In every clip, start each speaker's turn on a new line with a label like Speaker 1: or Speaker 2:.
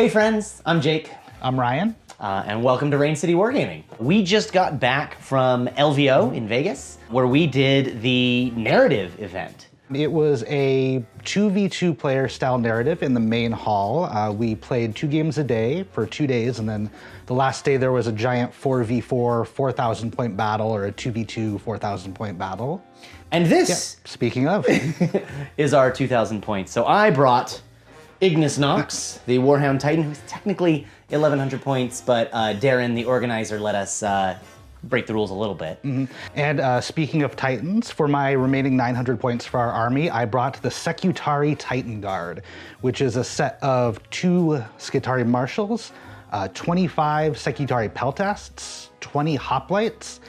Speaker 1: Hey friends, I'm Jake.
Speaker 2: I'm Ryan.
Speaker 1: And welcome to Rain City Wargaming. We just got back from LVO in Vegas, where we did the narrative event.
Speaker 2: It was a 2v2 player style narrative in the main hall. We played 2 games a day for 2 days, and then the last day there was a giant 4v4 4,000 point battle, or a 2v2 4,000 point battle.
Speaker 1: And this,
Speaker 2: speaking of,
Speaker 1: is our 2,000 points. So I brought Ignis Nox, the Warhound Titan, who's technically 1,100 points, but Darren, the organizer, let us break the rules a little bit.
Speaker 2: And speaking of Titans, for my remaining 900 points for our army, I brought the Secutari Titan Guard, which is a set of 2 Skitarii Marshals, 25 Secutari Peltasts, 20 Hoplites,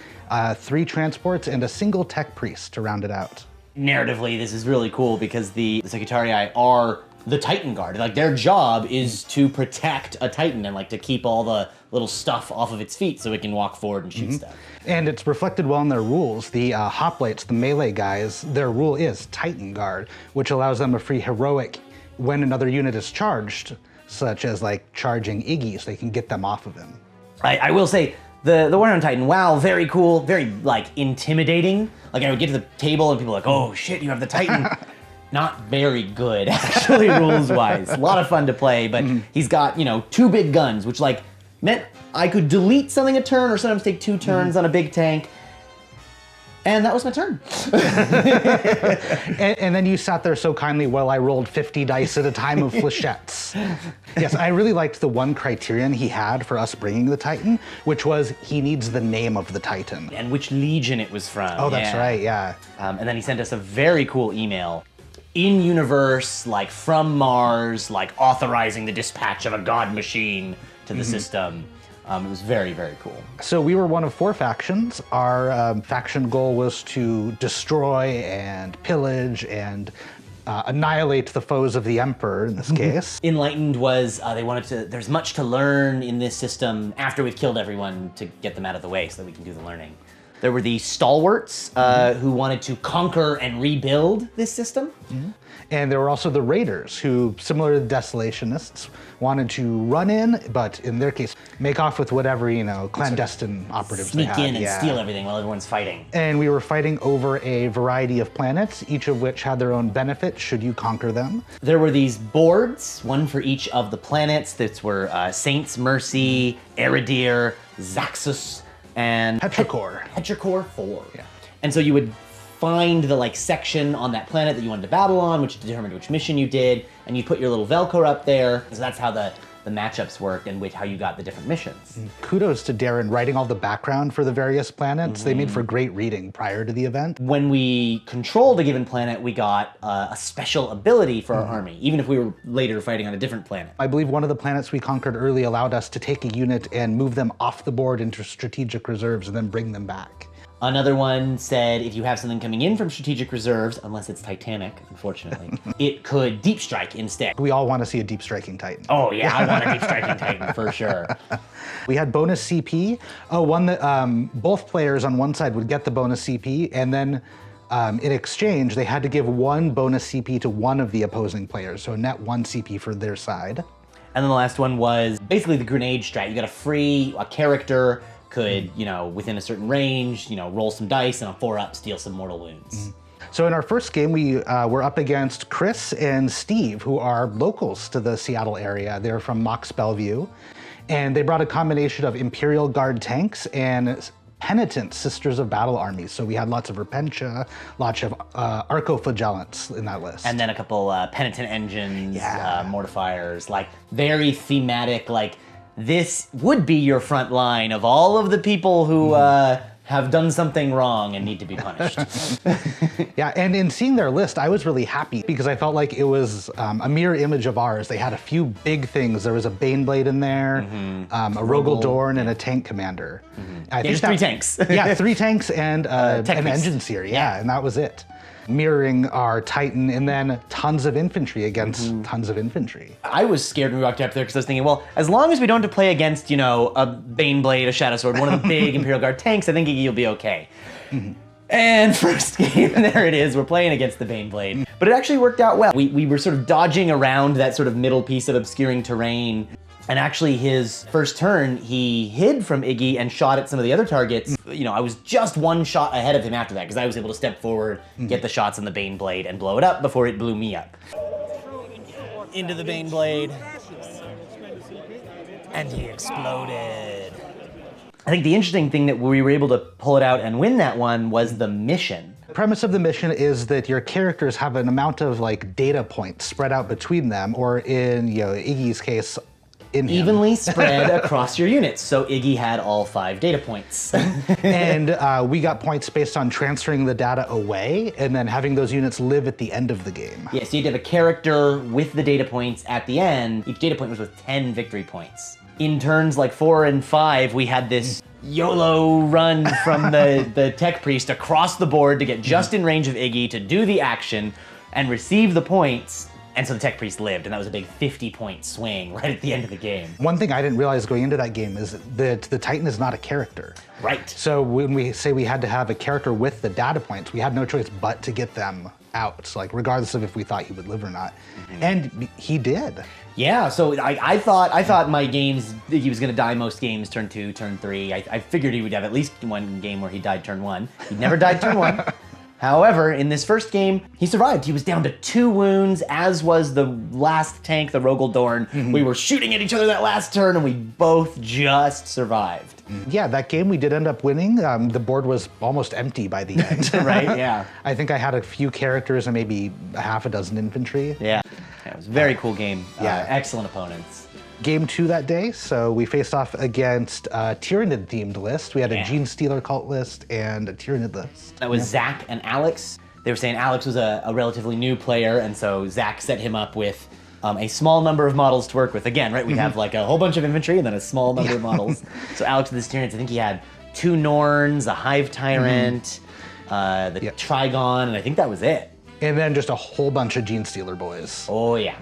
Speaker 2: 3 Transports, and a single Tech Priest to round it out.
Speaker 1: Narratively, this is really cool because the Secutarii are the Titan Guard. Like, their job is to protect a Titan and like to keep all the little stuff off of its feet so it can walk forward and shoot stuff.
Speaker 2: And it's reflected well in their rules. The Hoplites, the melee guys, their rule is Titan Guard, which allows them a free heroic when another unit is charged, such as like charging Iggy, so they can get them off of him.
Speaker 1: I will say, the Warhound Titan, wow, very cool, very like intimidating. Like, I would get to the table and people are like, oh shit, you have the Titan. Not very good, actually, rules-wise. A lot of fun to play, but he's got, 2 big guns, which like meant I could delete something a turn or sometimes take 2 turns on a big tank. And that was my turn.
Speaker 2: and then you sat there so kindly while I rolled 50 dice at a time of flechettes. Yes, I really liked the one criterion he had for us bringing the Titan, which was he needs the name of the Titan.
Speaker 1: And which legion it was from.
Speaker 2: Oh, that's right, yeah.
Speaker 1: And then he sent us a very cool email. In universe, like from Mars, like authorizing the dispatch of a god machine to the system. It was very, very cool.
Speaker 2: So we were one of 4 factions. Our faction goal was to destroy and pillage and annihilate the foes of the Emperor in this case.
Speaker 1: Enlightened was, they wanted to, there's much to learn in this system after we've killed everyone to get them out of the way so that we can do the learning. There were the Stalwarts who wanted to conquer and rebuild this system.
Speaker 2: And there were also the Raiders who, similar to the Desolationists, wanted to run in, but in their case, make off with whatever, clandestine operatives they had.
Speaker 1: Sneak in and steal everything while everyone's fighting.
Speaker 2: And we were fighting over a variety of planets, each of which had their own benefits should you conquer them.
Speaker 1: There were these boards, one for each of the planets. That were Saints, Mercy, Eridir, Zaxus, and
Speaker 2: Petrichor.
Speaker 1: Petrichor 4. Yeah. And so you would find the section on that planet that you wanted to battle on, which determined which mission you did, and you put your little Velcro up there. So that's how the matchups worked and how you got the different missions.
Speaker 2: Kudos to Darren writing all the background for the various planets. They made for great reading prior to the event.
Speaker 1: When we controlled a given planet, we got a special ability for our army, even if we were later fighting on a different planet.
Speaker 2: I believe one of the planets we conquered early allowed us to take a unit and move them off the board into strategic reserves and then bring them back.
Speaker 1: Another one said if you have something coming in from strategic reserves, unless it's Titanic, unfortunately, it could deep strike instead.
Speaker 2: We all want to see a deep striking Titan.
Speaker 1: Oh yeah, I want a deep striking Titan for sure.
Speaker 2: We had bonus CP, one that both players on one side would get the bonus CP, and then in exchange, they had to give 1 bonus CP to one of the opposing players, so net 1 CP for their side.
Speaker 1: And then the last one was basically the grenade strat. You got a character could, within a certain range, roll some dice and on 4-up steal some mortal wounds.
Speaker 2: So in our first game, we were up against Chris and Steve, who are locals to the Seattle area. They're from Mox Bellevue, and they brought a combination of Imperial Guard tanks and Penitent Sisters of Battle armies. So we had lots of Repentia, lots of Arcoflagellants in that list.
Speaker 1: And then a couple Penitent engines, mortifiers, like very thematic, like this would be your front line of all of the people who have done something wrong and need to be punished.
Speaker 2: Yeah, and in seeing their list, I was really happy because I felt like it was a mirror image of ours. They had a few big things. There was a Baneblade in there, a Rogel Dorn, and a tank commander. I think
Speaker 1: 3 tanks.
Speaker 2: Yeah, 3 tanks and an
Speaker 1: Tech Priest.
Speaker 2: engine seer, and that was it. Mirroring our Titan, and then tons of infantry against tons of infantry.
Speaker 1: I was scared when we walked up there because I was thinking, well, as long as we don't have to play against, a Baneblade, a Shadow Sword, one of the big Imperial Guard tanks, I think you'll be okay. And first game, there it is, we're playing against the Baneblade. But it actually worked out well. We were sort of dodging around that sort of middle piece of obscuring terrain. And actually his first turn, he hid from Iggy and shot at some of the other targets. You know, I was just one shot ahead of him after that because I was able to step forward, get the shots on the Bane Blade and blow it up before it blew me up. Into the Bane Blade. And he exploded. I think the interesting thing that we were able to pull it out and win that one was the mission.
Speaker 2: The premise of the mission is that your characters have an amount of like data points spread out between them, or in Iggy's case, in him.
Speaker 1: Evenly spread across your units. So Iggy had all 5 data points.
Speaker 2: And we got points based on transferring the data away and then having those units live at the end of the game.
Speaker 1: Yeah, so you'd have a character with the data points at the end. Each data point was worth 10 victory points. In turns like 4 and 5, we had this YOLO run from the tech priest across the board to get just in range of Iggy to do the action and receive the points. And so the tech priest lived, and that was a big 50-point swing right at the end of the game.
Speaker 2: One thing I didn't realize going into that game is that the Titan is not a character.
Speaker 1: Right.
Speaker 2: So when we say we had to have a character with the data points, we had no choice but to get them out, like regardless of if we thought he would live or not. And he did.
Speaker 1: Yeah, so I thought my games, he was gonna die most games, turn 2, turn 3. I figured he would have at least one game where he died turn 1. He never died turn 1. However, in this first game, he survived. He was down to 2 wounds, as was the last tank, the Rogaldorn. We were shooting at each other that last turn, and we both just survived.
Speaker 2: Yeah, that game we did end up winning. The board was almost empty by the end.
Speaker 1: Right, yeah.
Speaker 2: I think I had a few characters and maybe a half a dozen infantry.
Speaker 1: Yeah, it was a very cool game.
Speaker 2: Yeah.
Speaker 1: Excellent opponents.
Speaker 2: Game 2 that day, so we faced off against a Tyranid-themed list. We had a Gene Stealer cult list and a Tyranid list.
Speaker 1: That was Zach and Alex. They were saying Alex was a relatively new player, and so Zach set him up with a small number of models to work with. Again, right, we have like a whole bunch of infantry and then a small number of models. So Alex with his Tyranids, I think he had 2 Norns, a Hive Tyrant, the Trigon, and I think that was it.
Speaker 2: And then just a whole bunch of Gene Stealer boys.
Speaker 1: Oh yeah.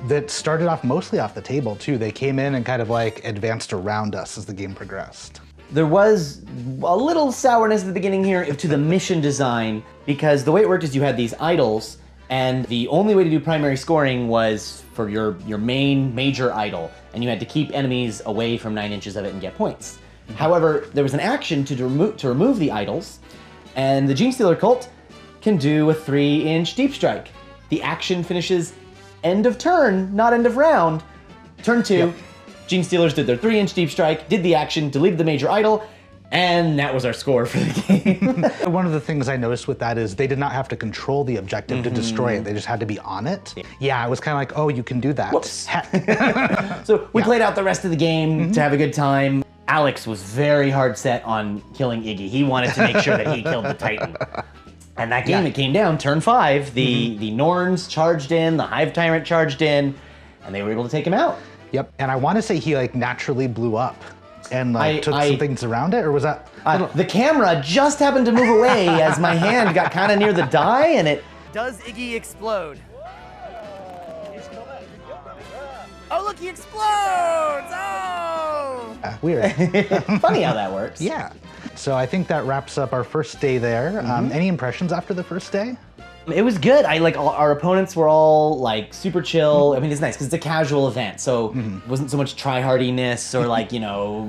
Speaker 2: That started off mostly off the table too. They came in and kind of like advanced around us as the game progressed.
Speaker 1: There was a little sourness at the beginning here to the mission design, because the way it worked is you had these idols, and the only way to do primary scoring was for your main major idol, and you had to keep enemies away from 9 inches of it and get points. However, there was an action to remove the idols, and the Gene Stealer cult can do a 3-inch deep strike. The action finishes end of turn, not end of round. Turn 2, Gene Stealers did their 3-inch deep strike, did the action, deleted the major idol, and that was our score for the game.
Speaker 2: One of the things I noticed with that is they did not have to control the objective to destroy it. They just had to be on it. Yeah, it was kind of like, oh, you can do that.
Speaker 1: Whoops. So we played out the rest of the game to have a good time. Alex was very hard set on killing Iggy. He wanted to make sure that he killed the Titan. And that game, it came down, turn 5, the Norns charged in, the Hive Tyrant charged in, and they were able to take him out.
Speaker 2: Yep, and I want to say he like naturally blew up and like took some things around it, or was that?
Speaker 1: The camera just happened to move away as my hand got kind of near the die, and it... Does Iggy explode? Oh look, he explodes! Oh!
Speaker 2: Weird.
Speaker 1: Funny how that works.
Speaker 2: Yeah. So I think that wraps up our first day there. Any impressions after the first day?
Speaker 1: It was good. Our opponents were all like super chill. I mean, it's nice because it's a casual event, so it wasn't so much tryhardiness or like,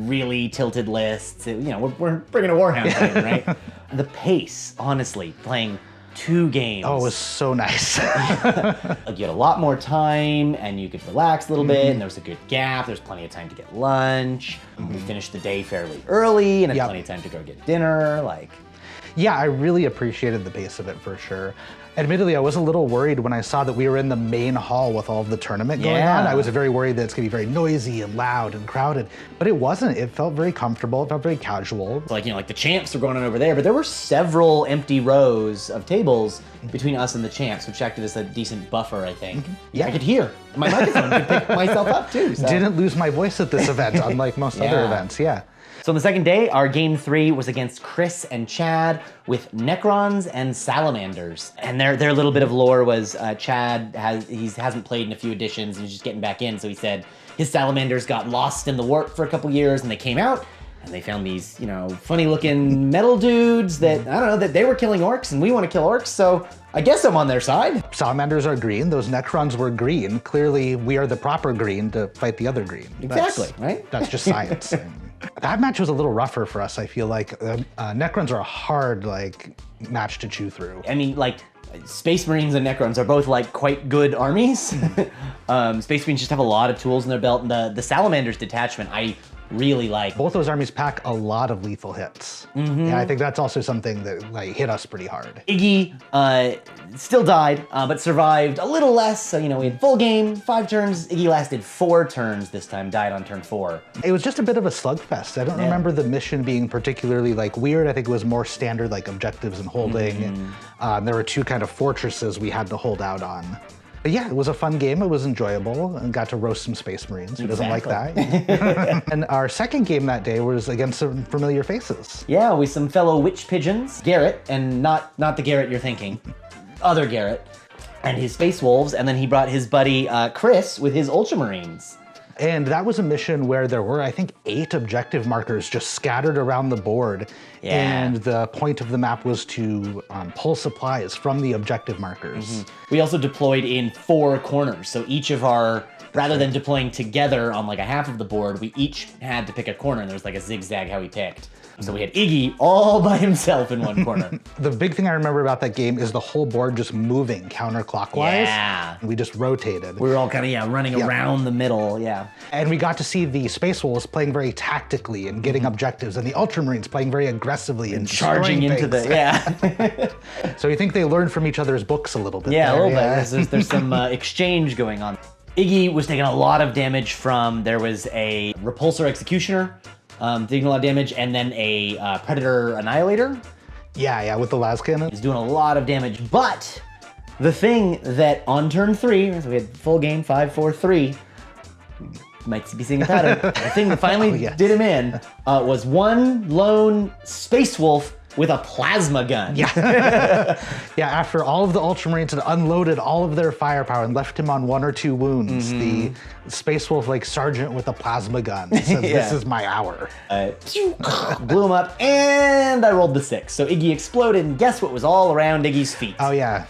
Speaker 1: really tilted lists. We're bringing a Warhound in, right? The pace, honestly, playing 2 games.
Speaker 2: Oh, it was so nice.
Speaker 1: Like you had a lot more time and you could relax a little bit, and there was a good gap. There's plenty of time to get lunch. We finished the day fairly early and had plenty of time to go get dinner.
Speaker 2: Yeah, I really appreciated the pace of it for sure. Admittedly, I was a little worried when I saw that we were in the main hall with all of the tournament going on. I was very worried that it's gonna be very noisy and loud and crowded, but it wasn't. It felt very comfortable. It felt very casual.
Speaker 1: Like the champs were going on over there, but there were several empty rows of tables between us and the champs, which acted as a decent buffer, I think. Yeah, I could hear. My microphone could pick myself up too. So.
Speaker 2: Didn't lose my voice at this event, unlike most other events,
Speaker 1: So on the second day, our game 3 was against Chris and Chad with Necrons and Salamanders. And their little bit of lore was Chad hasn't played in a few editions and he's just getting back in. So he said his Salamanders got lost in the warp for a couple years and they came out And they found these, you know, funny looking metal dudes that, I don't know, that they were killing orcs and we want to kill orcs, so I guess I'm on their side.
Speaker 2: Salamanders are green, those Necrons were green. Clearly, we are the proper green to fight the other green.
Speaker 1: Exactly, right?
Speaker 2: That's just science. That match was a little rougher for us, I feel like. Necrons are a hard, like, match to chew through.
Speaker 1: I mean, like, Space Marines and Necrons are both, like, quite good armies. Space Marines just have a lot of tools in their belt, and the Salamanders detachment, I really like.
Speaker 2: Both those armies pack a lot of lethal hits. And I think that's also something that like hit us pretty hard.
Speaker 1: Iggy still died, but survived a little less. So, you know, we had full game, 5 turns. Iggy lasted 4 turns this time, died on turn 4.
Speaker 2: It was just a bit of a slugfest. I don't remember the mission being particularly like weird. I think it was more standard like objectives and holding. There were 2 kind of fortresses we had to hold out on. But yeah, it was a fun game. It was enjoyable and got to roast some Space Marines. Who doesn't like that? And our second game that day was against some familiar faces.
Speaker 1: Yeah, with some fellow witch pigeons, Garrett, and not the Garrett you're thinking, other Garrett, and his Space Wolves, and then he brought his buddy Chris with his Ultramarines.
Speaker 2: And that was a mission where there were, I think, 8 objective markers just scattered around the board.
Speaker 1: Yeah.
Speaker 2: And the point of the map was to pull supplies from the objective markers.
Speaker 1: We also deployed in 4 corners, so each of our, rather than deploying together on like a half of the board, we each had to pick a corner, and there was like a zigzag how we picked. So we had Iggy all by himself in one corner.
Speaker 2: The big thing I remember about that game is the whole board just moving counterclockwise.
Speaker 1: Yeah.
Speaker 2: We just rotated.
Speaker 1: We were all kind of, running around the middle,
Speaker 2: And we got to see the Space Wolves playing very tactically and getting objectives, and the Ultramarines playing very aggressively and
Speaker 1: charging into
Speaker 2: things. So you think they learned from each other's books a little bit?
Speaker 1: Yeah,
Speaker 2: there.
Speaker 1: a little bit. There's some exchange going on. Iggy was taking a lot of damage from, there was a Repulsor Executioner, taking a lot of damage, and then a Predator Annihilator.
Speaker 2: Yeah, with the las cannon.
Speaker 1: He's doing a lot of damage, but the thing that on turn 3, so we had full game, 5, 4, 3, might be seeing a pattern. The thing that finally did him in was one lone Space Wolf with a plasma gun.
Speaker 2: Yeah, after all of the Ultramarines had unloaded all of their firepower and left him on 1 or 2 wounds, the Space Wolf, like Sergeant with a plasma gun, says, this is my hour.
Speaker 1: Blew him up, and I rolled the 6. So Iggy exploded, and guess what was all around Iggy's feet?
Speaker 2: Oh yeah.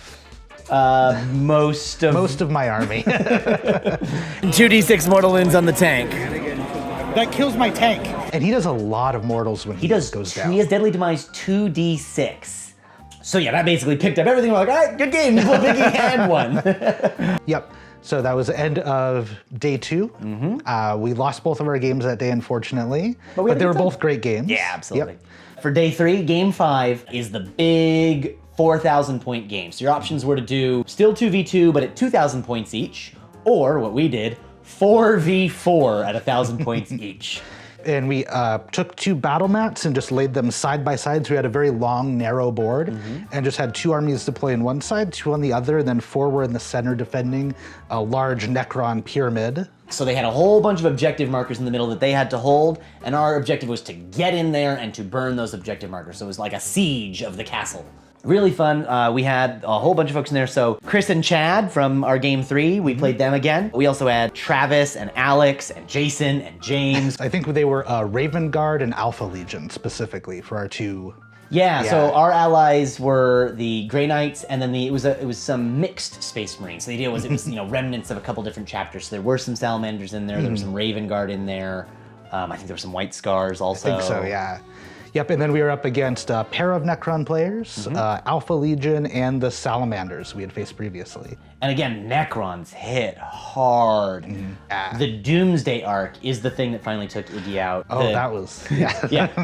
Speaker 1: Most of
Speaker 2: my army.
Speaker 1: 2d6 mortal wounds on the tank.
Speaker 3: That kills my tank.
Speaker 2: And he does a lot of mortals when he goes down.
Speaker 1: He has Deadly Demise 2d6. So yeah, that basically picked up everything. We're like, all right, good game. You pulled Iggy and won.
Speaker 2: Yep. So that was the end of day 2. We lost both of our games that day, unfortunately. But they were both great games.
Speaker 1: Yeah, absolutely. For day 3, game 5 is the big 4,000 point game. So your options were to do still 2v2, but at 2,000 points each, or what we did, 4v4 at 1,000 points each.
Speaker 2: And we took 2 battle mats and just laid them side by side. So we had a very long, narrow board and just had 2 armies deploy on one side, 2 on the other, and then 4 were in the center defending a large Necron pyramid.
Speaker 1: So they had a whole bunch of objective markers in the middle that they had to hold, and our objective was to get in there and to burn those objective markers. So it was like a siege of the castle. Really fun. We had a whole bunch of folks in there. So Chris and Chad from our game 3, we played them again. We also had Travis and Alex and Jason and James.
Speaker 2: I think they were Raven Guard and Alpha Legion specifically for our 2.
Speaker 1: Yeah, so our allies were the Grey Knights, and then it was some mixed Space Marines. So the idea was it was remnants of a couple different chapters. So there were some Salamanders in there. There was some Raven Guard in there. I think there were some White Scars also.
Speaker 2: I think so, yeah. Yep, and then we were up against a pair of Necron players, Alpha Legion and the Salamanders we had faced previously.
Speaker 1: And again, Necrons hit hard. The Doomsday arc is the thing that finally took Iggy out.
Speaker 2: Oh, that was,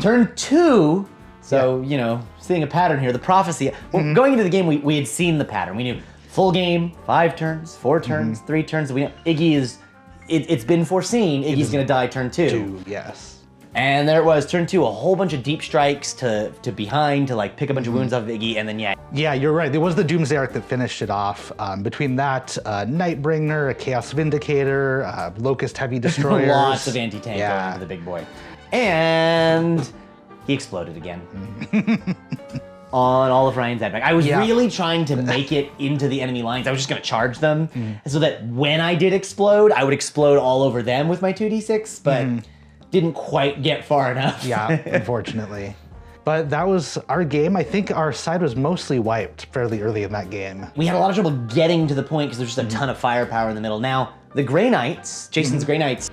Speaker 1: Turn 2, so, seeing a pattern here, the prophecy. Well, going into the game, we had seen the pattern. We knew full game, 5 turns, 4 turns, 3 turns. We know Iggy is, it's been foreseen, Iggy's gonna die turn 2.
Speaker 2: Yes.
Speaker 1: And there it was, turn 2, a whole bunch of deep strikes to behind to like pick a bunch of wounds off of Iggy, and then
Speaker 2: Yeah, you're right. There was the Doomsday Arc that finished it off. Between that, Nightbringer, a Chaos Vindicator, Locust Heavy Destroyers.
Speaker 1: Lots of anti-tank going into the big boy. And he exploded again. On all of Ryan's Advent. I was really trying to make it into the enemy lines. I was just gonna charge them so that when I did explode, I would explode all over them with my 2d6, but didn't quite get far enough.
Speaker 2: Yeah, unfortunately. But that was our game. I think our side was mostly wiped fairly early in that game.
Speaker 1: We had a lot of trouble getting to the point because there's just a ton of firepower in the middle. Now, the Grey Knights, Jason's Grey Knights,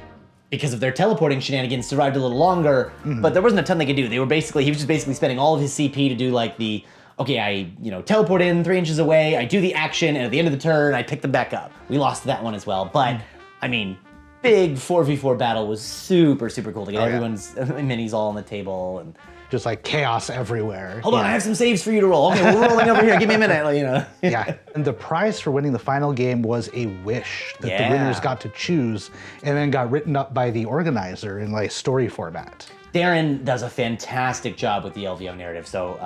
Speaker 1: because of their teleporting shenanigans, survived a little longer, but there wasn't a ton they could do. He was just basically spending all of his CP to do like the, okay, I teleport in 3 inches away, I do the action, and at the end of the turn, I pick them back up. We lost that one as well, but I mean, big 4v4 battle was super, super cool to get everyone's minis all on the table. And
Speaker 2: just like chaos everywhere.
Speaker 1: hold on, I have some saves for you to roll. Okay, we're rolling over here. Give me a minute,
Speaker 2: Yeah, and the prize for winning the final game was a wish that the winners got to choose and then got written up by the organizer in like story format.
Speaker 1: Darren does a fantastic job with the LVO narrative, so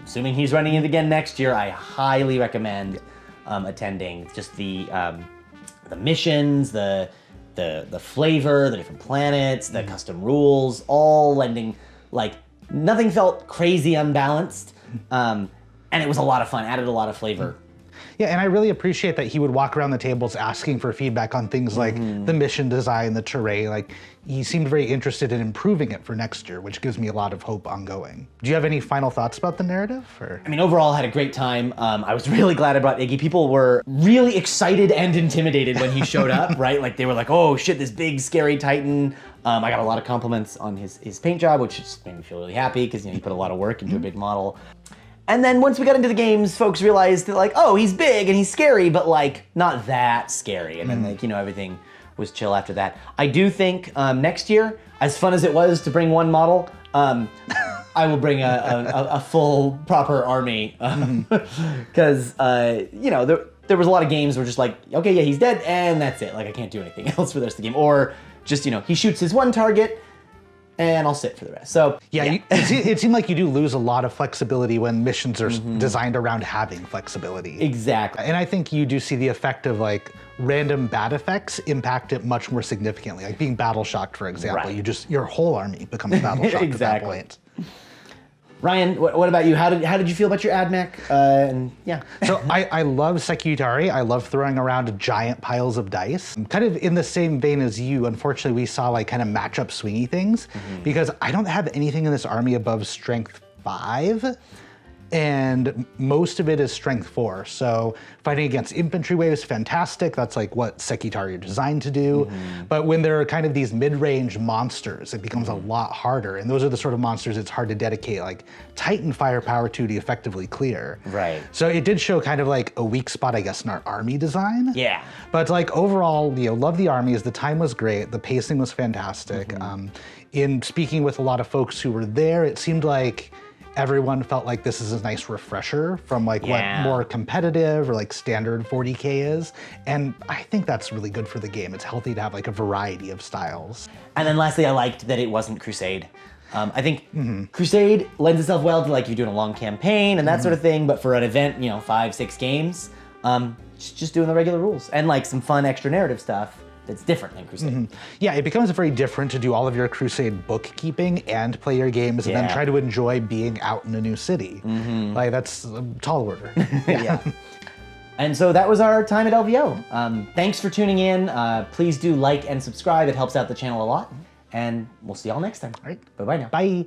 Speaker 1: assuming he's running it again next year, I highly recommend attending. Just the missions, the flavor, the different planets, the custom rules, all lending, like, nothing felt crazy unbalanced, and it was a lot of fun, added a lot of flavor.
Speaker 2: Yeah, and I really appreciate that he would walk around the tables asking for feedback on things like the mission design, the terrain. Like, he seemed very interested in improving it for next year, which gives me a lot of hope ongoing. Do you have any final thoughts about the narrative? Or?
Speaker 1: I mean, overall, I had a great time. I was really glad I brought Iggy. People were really excited and intimidated when he showed up, right? Like, they were like, oh shit, this big, scary Titan. I got a lot of compliments on his paint job, which just made me feel really happy because he put a lot of work into a big model. And then once we got into the games, folks realized that like, oh, he's big and he's scary, but like not that scary. And then like, everything was chill after that. I do think next year, as fun as it was to bring one model, I will bring a full proper army because there was a lot of games where just like, okay, yeah, he's dead and that's it. Like I can't do anything else for the rest of the game. Or just, he shoots his one target and I'll sit for the rest. So
Speaker 2: yeah. It seemed like you do lose a lot of flexibility when missions are designed around having flexibility.
Speaker 1: Exactly.
Speaker 2: And I think you do see the effect of like random bad effects impact it much more significantly. Like being battle shocked, for example, your whole army becomes battle shocked at that point.
Speaker 1: Ryan, what about you? How did you feel about your AdMech?
Speaker 2: So I love Sekutari. I love throwing around giant piles of dice. Kind of in the same vein as you, unfortunately, we saw like kind of matchup swingy things because I don't have anything in this army above strength 5. And most of it is strength 4. So fighting against infantry waves, fantastic. That's like what Sekutari are designed to do. But when there are kind of these mid-range monsters, it becomes a lot harder. And those are the sort of monsters it's hard to dedicate like Titan firepower to effectively clear.
Speaker 1: Right.
Speaker 2: So it did show kind of like a weak spot, I guess, in our army design.
Speaker 1: Yeah.
Speaker 2: But like overall, love the armies. The time was great. The pacing was fantastic. In speaking with a lot of folks who were there, it seemed like everyone felt like this is a nice refresher from like what more competitive or like standard 40K is. And I think that's really good for the game. It's healthy to have like a variety of styles.
Speaker 1: And then lastly, I liked that it wasn't Crusade. I think Crusade lends itself well to like you're doing a long campaign and that sort of thing, but for an event, 5-6 games, just doing the regular rules and like some fun extra narrative stuff that's different than Crusade.
Speaker 2: Yeah, it becomes very different to do all of your Crusade bookkeeping and play your games and then try to enjoy being out in a new city. Like that's a tall order.
Speaker 1: Yeah. And so that was our time at LVO. Thanks for tuning in. Please do like and subscribe. It helps out the channel a lot. And we'll see y'all next time.
Speaker 2: All right.
Speaker 1: Bye-bye now.
Speaker 2: Bye.